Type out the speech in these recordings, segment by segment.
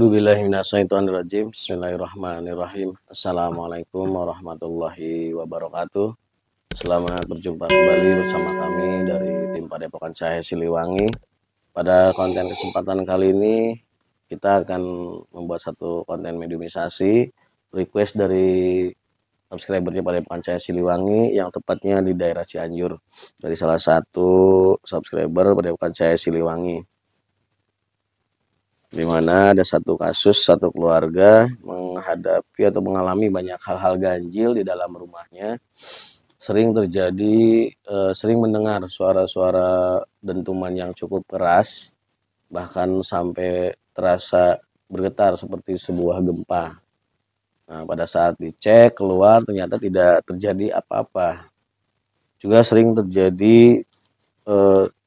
A'udzubillahiminasyaitonirrajim. Bismillahirrahmanirrahim. Assalamualaikum warahmatullahi wabarakatuh. Selamat berjumpa kembali bersama kami dari tim Padepokan Cahaya Siliwangi. Pada konten kesempatan kali ini kita akan membuat satu konten mediumisasi request dari subscribernya Padepokan Cahaya Siliwangi yang tepatnya di daerah Cianjur, dari salah satu subscriber Padepokan Cahaya Siliwangi, di mana ada satu kasus, satu keluarga menghadapi atau mengalami banyak hal-hal ganjil di dalam rumahnya. Sering terjadi, sering mendengar suara-suara dentuman yang cukup keras, bahkan sampai terasa bergetar seperti sebuah gempa. Nah, pada saat dicek keluar ternyata tidak terjadi apa-apa. Juga sering terjadi,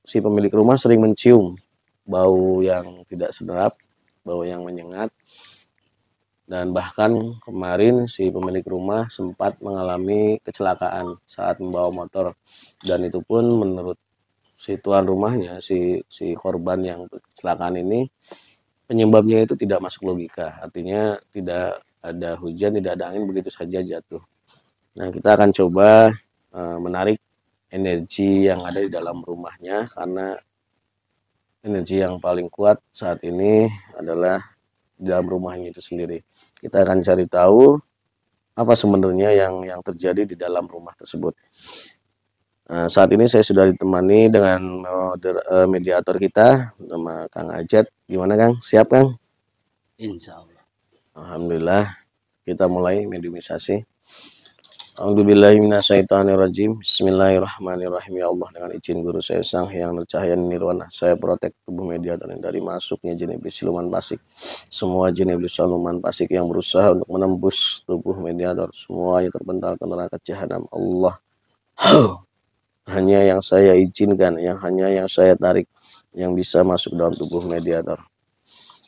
si pemilik rumah sering mencium bau yang tidak sedap, bau yang menyengat, dan bahkan kemarin si pemilik rumah sempat mengalami kecelakaan saat membawa motor, dan itu pun menurut si tuan rumahnya, si korban yang kecelakaan ini, penyebabnya itu tidak masuk logika, artinya tidak ada hujan, tidak ada angin, begitu saja jatuh. Nah, kita akan coba menarik energi yang ada di dalam rumahnya, karena energi yang paling kuat saat ini adalah di dalam rumahnya itu sendiri. Kita akan cari tahu apa sebenarnya yang terjadi di dalam rumah tersebut. Nah, saat ini saya sudah ditemani dengan mediator kita, nama Kang Ajat. Gimana Kang? Siap Kang? Insya Allah. Alhamdulillah. Kita mulai mediumisasi. A'udzubillahiminasyaitonirrajim. Bismillahirrahmanirrahim. Ya Allah, dengan izin guru saya Sang Hyang Nurcahaya Nirwana, saya protek tubuh mediator dari masuknya jin iblis siluman fasik. Semua jin iblis siluman fasik yang berusaha untuk menembus tubuh mediator, semuanya terpental ke neraka jahanam. Allah. Hanya yang saya izinkan, hanya yang saya tarik, yang bisa masuk dalam tubuh mediator.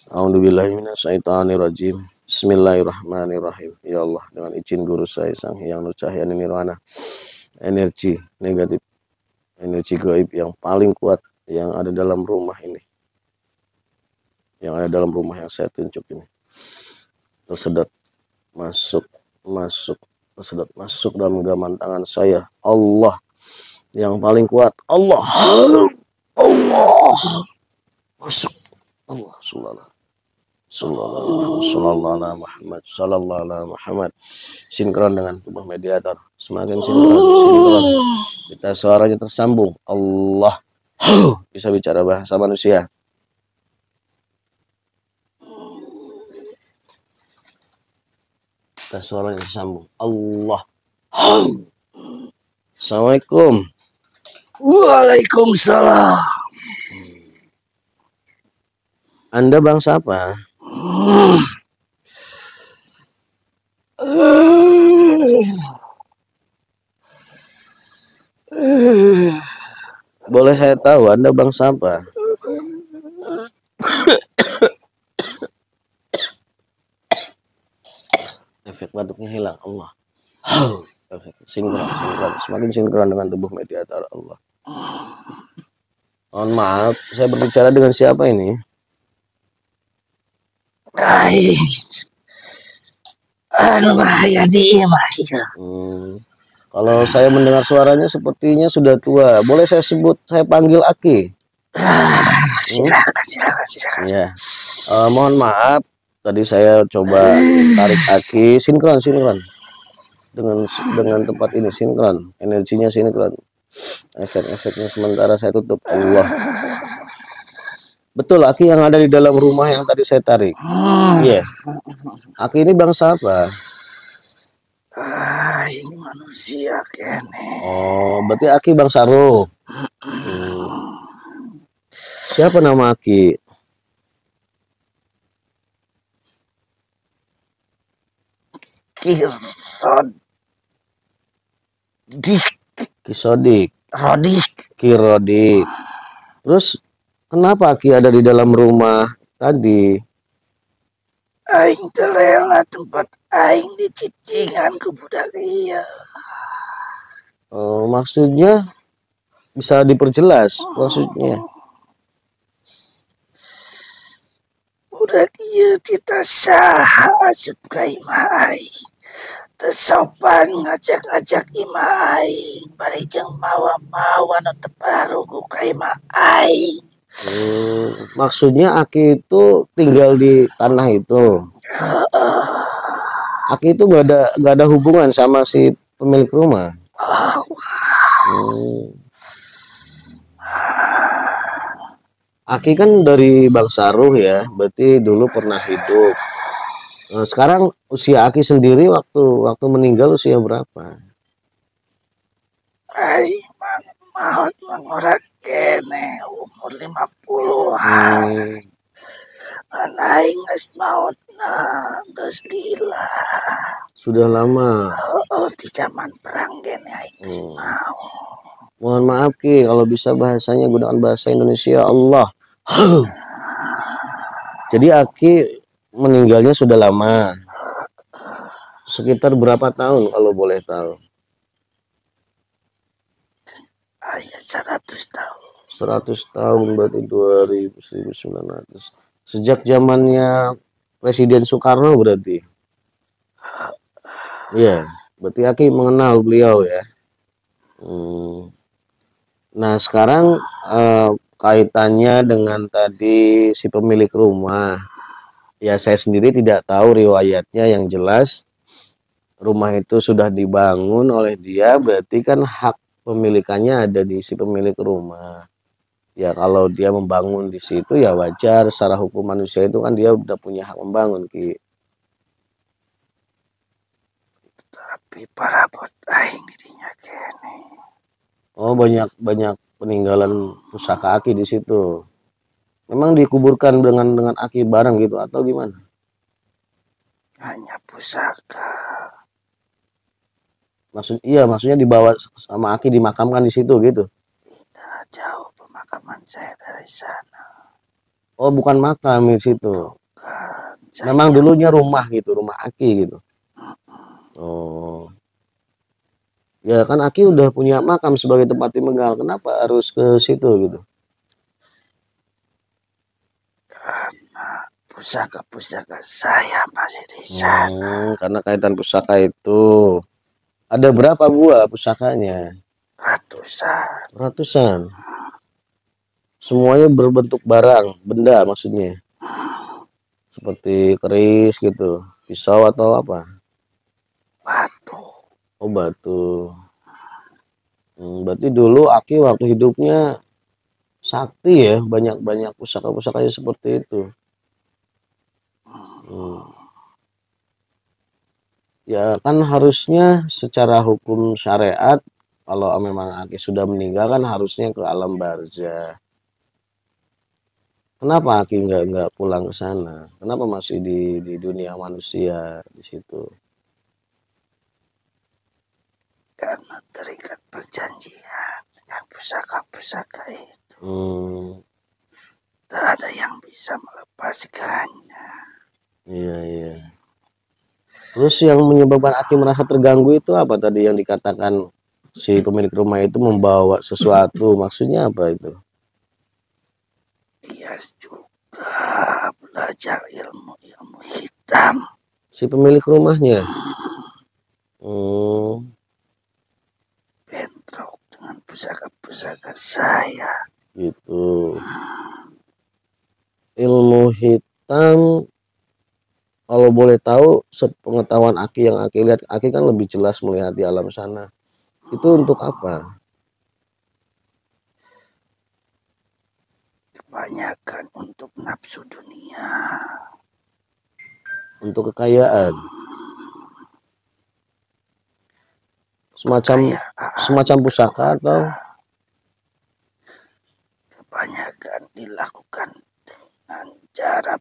A'udzubillahiminasyaitonirrajim. Bismillahirrahmanirrahim. Ya Allah, dengan izin guru saya Sang Hyang Nurcahaya Nirwana, energi negatif, energi gaib yang paling kuat yang ada dalam rumah ini, yang ada dalam rumah yang saya tunjuk ini, tersedot masuk, tersedot masuk dalam genggaman tangan saya. Allah yang paling kuat. Allah masuk. Allah sallallahu Muhammad. Sinkron dengan tubuh mediator, semakin sinkron, kita suaranya tersambung. Allah bisa bicara bahasa manusia. Kita suaranya tersambung. Allah. Assalamualaikum. Waalaikumsalam. Anda bangsa apa? Boleh saya tahu Anda bangsa apa? Efek batuknya hilang. Allah. Sinkron, semakin sinkron dengan tubuh mediator. Allah. Mohon maaf, saya berbicara dengan siapa ini? Kalau saya mendengar suaranya sepertinya sudah tua. Boleh saya panggil Aki? Silakan. Ya. Mohon maaf, tadi saya coba tarik Aki, sinkron dengan tempat ini, sinkron, energinya sinkron. Efek-efeknya sementara saya tutup. Allah. Betul, Aki yang ada di dalam rumah yang tadi saya tarik. Iya. Aki ini bangsa apa? Ini manusia kene. Oh, berarti Aki bangsa roh. Siapa nama Aki? Kisodik. Kirodik. Terus kenapa Aki ada di dalam rumah tadi? Aing telela tempat aing di cicingan ke budak iya. Maksudnya bisa diperjelas maksudnya? Udah kieu tita saha asup ka imah aing. Teu sopan ngajak-ngajak imah aing. Bari jeung mawa-mawa nu teu parugu ka imah aing. Maksudnya Aki itu tinggal di tanah itu. Aki itu nggak ada hubungan sama si pemilik rumah. Aki kan dari bangsa Ruh ya, berarti dulu pernah hidup. Nah, sekarang usia Aki sendiri waktu meninggal usia berapa? Aing maot mangora kene umur 50-an. Aing geus maotna geus lila. Sudah lama. Di zaman perang gini aing geus maot. Mohon maaf Ki, kalau bisa bahasanya gunakan bahasa Indonesia Allah. Jadi Aki meninggalnya sudah lama. Sekitar berapa tahun kalau boleh tahu? Ayah 100 tahun. 100 tahun berarti 1900. Sejak zamannya Presiden Soekarno berarti. Iya, berarti Aki mengenal beliau ya. Nah sekarang kaitannya dengan tadi si pemilik rumah. Ya saya sendiri tidak tahu riwayatnya, yang jelas rumah itu sudah dibangun oleh dia, berarti kan hak pemilikannya ada di si pemilik rumah. Ya kalau dia membangun di situ ya wajar, secara hukum manusia itu kan dia udah punya hak membangun Ki. Tapi parabot aing dirinya kene. Oh banyak peninggalan pusaka Aki di situ. Memang dikuburkan dengan Aki bareng gitu atau gimana? Hanya pusaka. Maksudnya dibawa sama Aki dimakamkan di situ gitu. Tidak jauh pemakaman saya dari sana. Oh bukan makam di situ. Bukan. Memang dulunya rumah gitu, rumah Aki gitu. Oh. Ya kan Aki udah punya makam sebagai tempat tinggal, kenapa harus ke situ gitu? Karena pusaka-pusaka saya masih di sana. Karena kaitan pusaka itu. Ada berapa buah pusakanya? Ratusan. Semuanya berbentuk barang, benda maksudnya. Seperti keris gitu, pisau atau apa? Batu. Oh batu. Berarti dulu Aki waktu hidupnya sakti ya, banyak pusaka-pusakanya seperti itu. Ya kan harusnya secara hukum syariat kalau memang Aki sudah meninggal kan harusnya ke alam barzah. Kenapa Aki nggak pulang ke sana? Kenapa masih di dunia manusia di situ? Karena terikat perjanjian dengan pusaka-pusaka itu. Tak ada yang bisa melepaskannya. Iya. Terus yang menyebabkan Aki merasa terganggu itu apa tadi yang dikatakan si pemilik rumah itu membawa sesuatu? Maksudnya apa itu? Dia juga belajar ilmu hitam. Si pemilik rumahnya? Bentrok dengan pusaka-pusaka saya. Gitu. Ilmu hitam, kalau boleh tahu sepengetahuan Aki yang Aki lihat, Aki kan lebih jelas melihat di alam sana. Itu untuk apa? Kebanyakan untuk nafsu dunia. Untuk kekayaan. Semacam pusaka atau? Kebanyakan dilakukan dengan cara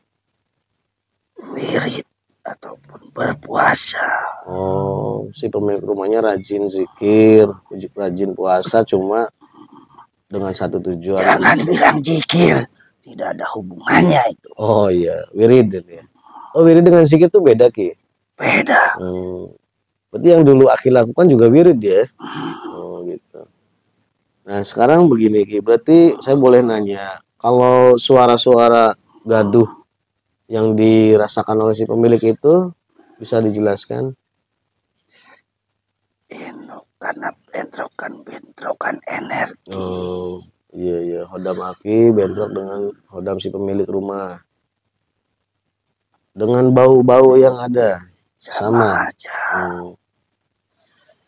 wirid ataupun berpuasa. Oh, si pemilik rumahnya rajin zikir, rajin puasa, cuma dengan satu tujuan. Jangan bilang zikir, tidak ada hubungannya itu. Oh iya, wirid ya. Oh wirid dengan zikir tuh beda Ki? Beda. Berarti yang dulu Aki lakukan juga wirid ya? Oh gitu. Nah sekarang begini Ki, berarti saya boleh nanya, kalau suara-suara gaduh yang dirasakan oleh si pemilik itu bisa dijelaskan? Ini karena bentrokan energi. Oh, iya iya, hodam aki bentrok dengan hodam si pemilik rumah. Dengan bau-bau yang ada Sama sama. aja.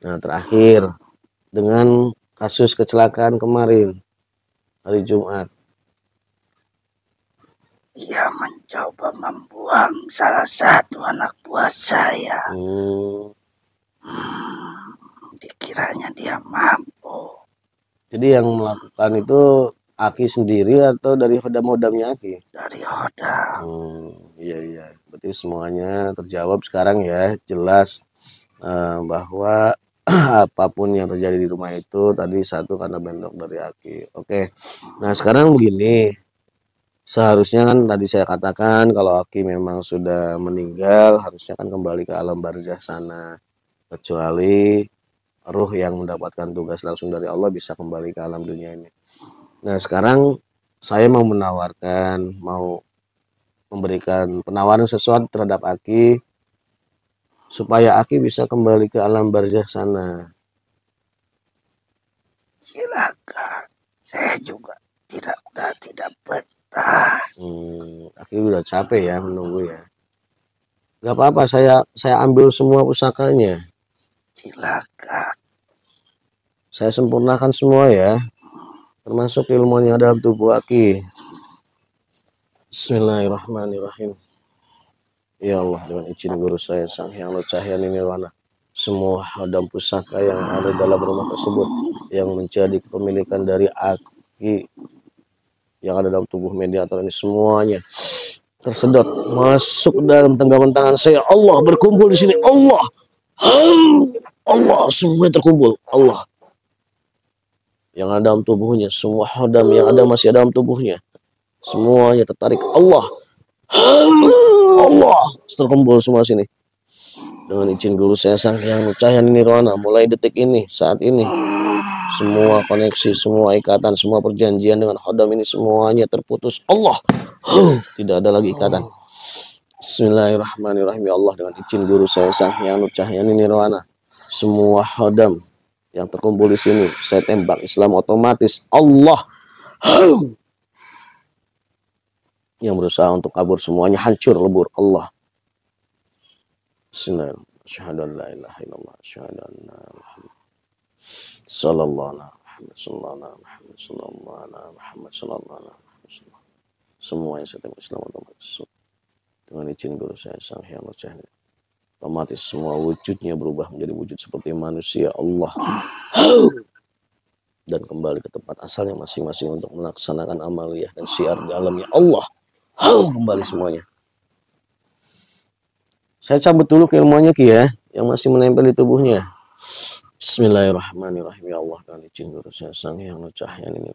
Nah, terakhir dengan kasus kecelakaan kemarin hari Jumat. Ia mencoba membuang salah satu anak buah saya. Dikiranya dia mampu. Jadi yang melakukan itu Aki sendiri atau dari hodam-hodamnya Aki? Dari hodam. Iya iya. Berarti semuanya terjawab sekarang ya, jelas bahwa apapun yang terjadi di rumah itu tadi satu karena bentrok dari Aki. Oke. Nah, sekarang begini. Seharusnya kan tadi saya katakan kalau Aki memang sudah meninggal harusnya kan kembali ke alam barzah sana. Kecuali ruh yang mendapatkan tugas langsung dari Allah bisa kembali ke alam dunia ini. Nah, sekarang saya mau memberikan penawaran sesuatu terhadap Aki supaya Aki bisa kembali ke alam barzah sana. Silakan. Saya juga tidak betah. Aki udah capek ya menunggu ya. Gak apa-apa, saya ambil semua pusakanya. Silakan. Saya sempurnakan semua ya, termasuk ilmunya dalam tubuh Aki. Bismillahirrahmanirrahim. Ya Allah, dengan izin guru saya Sang Hyang Lo Cahya Nirwana, semua hodam pusaka yang ada dalam rumah tersebut yang menjadi kepemilikan dari Aki yang ada dalam tubuh mediator ini semuanya tersedot masuk dalam genggaman tangan saya. Allah berkumpul di sini. Allah, Allah semuanya terkumpul. Allah yang ada dalam tubuhnya, semua hodam yang ada masih dalam tubuhnya, semuanya tertarik. Allah, Allah terkumpul semua sini. Dengan izin guru saya Sang Hyang Cahya Nirwana, mulai detik ini, saat ini, semua koneksi, semua ikatan, semua perjanjian dengan hodam ini semuanya terputus. Allah, tidak ada lagi ikatan. Bismillahirrahmanirrahim. Ya Allah, dengan izin guru saya Sang Hyang Cahya Nirwana, semua hodam yang terkumpul di sini saya tembak Islam otomatis. Allah yang berusaha untuk kabur semuanya hancur lebur. Allah. Bismillahirrahmanirrahim. Asyhadu an la ilaha illallah, asyhadu anna Muhammad sallallahu alaihi Muhammad sallallahu alaihi Muhammad sallallahu alaihi Muhammad sallallahu alaihi Muhammad. Semua yang saya tembak Islam otomatis. Dengan izin guru saya Sang Hyang Cahya, otomatis semua wujudnya berubah menjadi wujud seperti manusia. Allah. Dan kembali ke tempat asalnya masing-masing untuk melaksanakan amaliyah dan syiar dalamnya. Allah. Kembali semuanya. Saya cabut dulu keilmuannya Ki ya, yang masih menempel di tubuhnya. Bismillahirrahmanirrahim. Ya Allah, dengan izin guru saya Sang Hyang Cahya ini,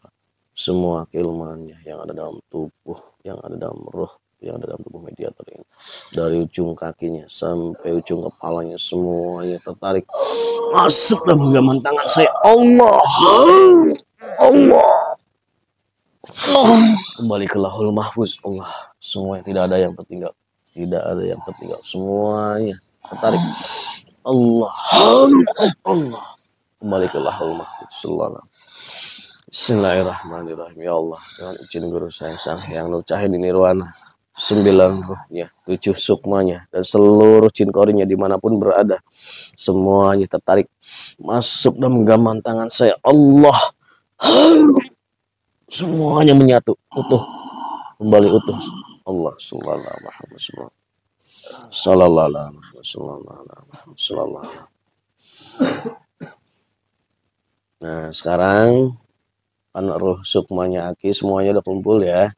semua keilmuannya yang ada dalam tubuh, yang ada dalam roh, yang ada dalam tubuh mediator ini, dari ujung kakinya sampai ujung kepalanya semuanya tertarik masuk dalam genggaman tangan saya. Allah, Allah, kembali ke Lahul Mahfuz. Allah, semuanya tidak ada yang tertinggal. Tidak ada yang tertinggal, semuanya tertarik. Allah, Allah, kembali ke Lahul Mahfuz. Bismillahirrahmanirrahim. Ya Allah, dengan izin guru saya Sang Hyang Cahya Nirwana, 9 ruhnya, 7 sukmanya, dan seluruh jin korinya dimanapun berada, semuanya tertarik masuk dalam genggaman tangan saya. Allah, semuanya menyatu utuh, kembali utuh. Allah sallallahu alaihi wasallam. Sallallahu alaihi wasallam. Nah, sekarang kan ruh sukmanya Aki semuanya udah kumpul ya.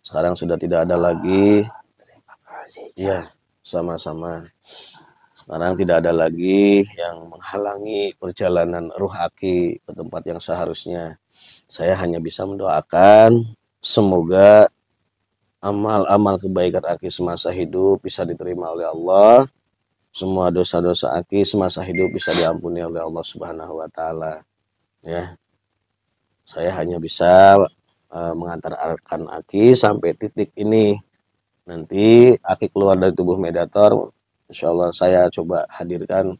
Sekarang sudah tidak ada lagi. Terima kasih. Ya, sama-sama. Sekarang tidak ada lagi yang menghalangi perjalanan ruh Aki ke tempat yang seharusnya. Saya hanya bisa mendoakan semoga amal-amal kebaikan Aki semasa hidup bisa diterima oleh Allah. Semua dosa-dosa Aki semasa hidup bisa diampuni oleh Allah Subhanahu wa taala. Ya. Saya hanya bisa mengantarkan Aki sampai titik ini. Nanti Aki keluar dari tubuh mediator, insya Allah saya coba hadirkan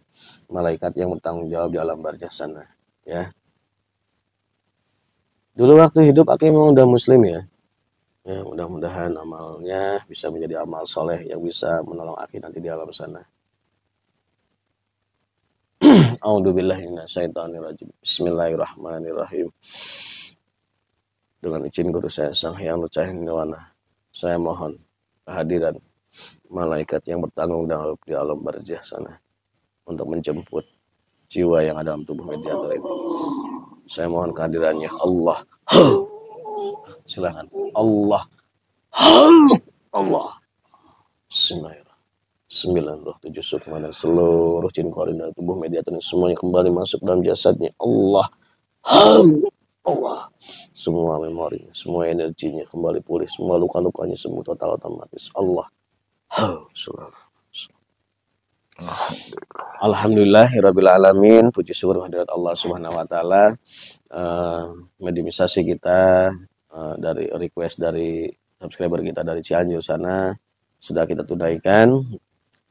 malaikat yang bertanggung jawab di alam barzah sana. Ya. Dulu waktu hidup Aki memang udah muslim ya. Ya, mudah-mudahan amalnya bisa menjadi amal soleh yang bisa menolong Aki nanti di alam sana. A'udzubillahi minasyaitonirrajim. Bismillahirrahmanirrahim. Dengan izin guru saya Sang Hyang Nucah Nirwana, saya mohon kehadiran malaikat yang bertanggung jawab di alam barzah sana untuk menjemput jiwa yang ada dalam tubuh mediator ini. Saya mohon kehadirannya Allah. Silakan. Allah. Allah. Bismillahirrahmanirrahim. 97 sukma dan seluruh jin korin dan tubuh mediator ini semuanya kembali masuk dalam jasadnya. Allah. Allah. Semua memorinya, semua energinya kembali pulih, semua luka-lukanya semua total otomatis. Allah. Alhamdulillahirabbil alamin. Puji syukur kehadirat Allah Subhanahu wa taala. Mediumisasi kita dari request dari subscriber kita dari Cianjur sana sudah kita tunaikan.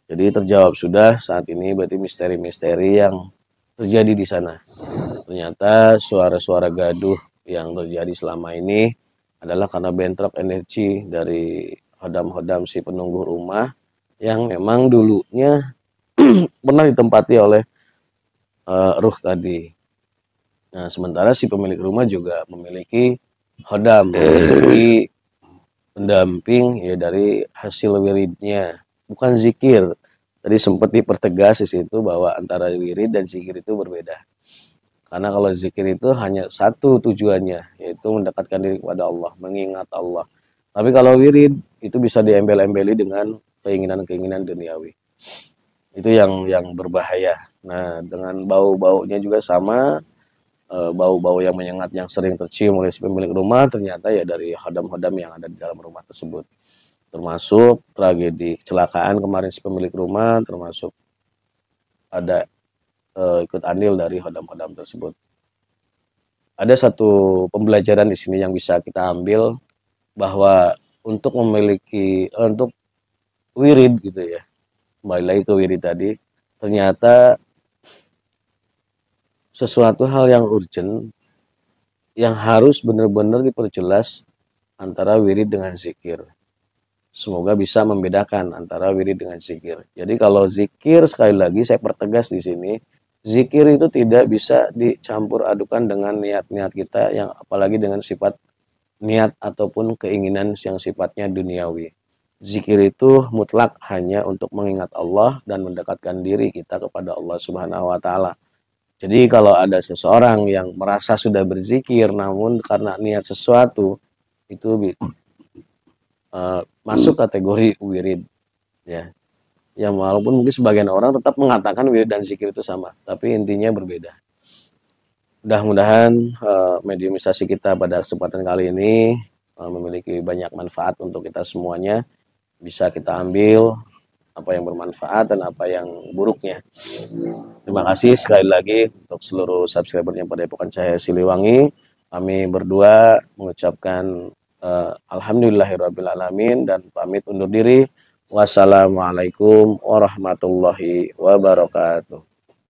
Jadi terjawab sudah saat ini, berarti misteri-misteri yang terjadi di sana. Ternyata suara-suara gaduh yang terjadi selama ini adalah karena bentrok energi dari hodam-hodam si penunggu rumah yang memang dulunya pernah ditempati oleh ruh tadi. Nah, sementara si pemilik rumah juga memiliki hodam, memiliki pendamping ya dari hasil wiridnya. Bukan zikir. Tadi sempat dipertegas di situ bahwa antara wirid dan zikir itu berbeda. Karena kalau zikir itu hanya satu tujuannya, yaitu mendekatkan diri kepada Allah, mengingat Allah. Tapi kalau wirid itu bisa diembel-embeli dengan keinginan-keinginan duniawi. Itu yang berbahaya. Nah, dengan bau-baunya juga sama, bau-bau yang menyengat yang sering tercium oleh si pemilik rumah ternyata ya dari hodam-hodam yang ada di dalam rumah tersebut. Termasuk tragedi kecelakaan kemarin si pemilik rumah, termasuk ada ikut andil dari hodam-hodam tersebut. Ada satu pembelajaran di sini yang bisa kita ambil bahwa untuk memiliki untuk wirid gitu ya, kembali lagi ke wirid tadi, ternyata sesuatu hal yang urgent yang harus benar-benar diperjelas antara wirid dengan zikir. Semoga bisa membedakan antara wirid dengan zikir. Jadi kalau zikir, sekali lagi saya pertegas di sini, zikir itu tidak bisa dicampur adukan dengan niat-niat kita yang apalagi dengan sifat niat ataupun keinginan yang sifatnya duniawi. Zikir itu mutlak hanya untuk mengingat Allah dan mendekatkan diri kita kepada Allah Subhanahu wa taala. Jadi kalau ada seseorang yang merasa sudah berzikir namun karena niat sesuatu itu masuk kategori wirid ya. Ya walaupun mungkin sebagian orang tetap mengatakan wirid dan zikir itu sama, tapi intinya berbeda. Mudah-mudahan mediumisasi kita pada kesempatan kali ini memiliki banyak manfaat untuk kita semuanya. Bisa kita ambil apa yang bermanfaat dan apa yang buruknya. Terima kasih sekali lagi untuk seluruh subscribernya Padepokan Cahaya Siliwangi. Kami berdua mengucapkan alhamdulillahirabbil alamin dan pamit undur diri. Wassalamualaikum warahmatullahi wabarakatuh.